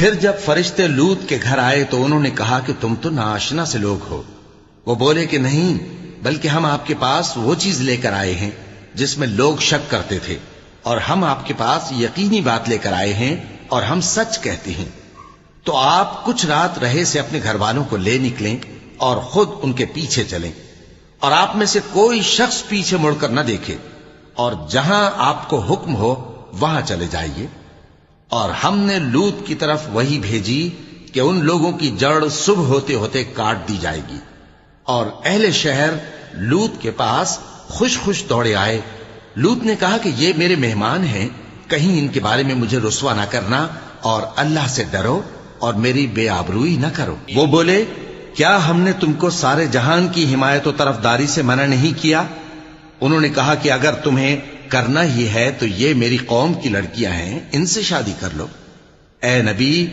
پھر جب فرشتے لوط کے گھر آئے تو انہوں نے کہا کہ تم تو ناآشنا سے لوگ ہو۔ وہ بولے کہ نہیں، بلکہ ہم آپ کے پاس وہ چیز لے کر آئے ہیں جس میں لوگ شک کرتے تھے، اور ہم آپ کے پاس یقینی بات لے کر آئے ہیں اور ہم سچ کہتے ہیں۔ تو آپ کچھ رات رہے سے اپنے گھر والوں کو لے نکلیں اور خود ان کے پیچھے چلیں، اور آپ میں سے کوئی شخص پیچھے مڑ کر نہ دیکھے، اور جہاں آپ کو حکم ہو وہاں چلے جائیے۔ اور ہم نے لوط کی طرف وہی بھیجی کہ ان لوگوں کی جڑ صبح ہوتے ہوتے کاٹ دی جائے گی۔ اور اہل شہر لوط کے پاس خوش خوش دوڑے آئے۔ لوط نے کہا کہ یہ میرے مہمان ہیں، کہیں ان کے بارے میں مجھے رسوا نہ کرنا، اور اللہ سے ڈرو اور میری بے آبروئی نہ کرو۔ وہ بولے کیا ہم نے تم کو سارے جہان کی حمایت و طرفداری سے منع نہیں کیا؟ انہوں نے کہا کہ اگر تمہیں کرنا ہی ہے تو یہ میری قوم کی لڑکیاں ہیں، ان سے شادی کر لو۔ اے نبی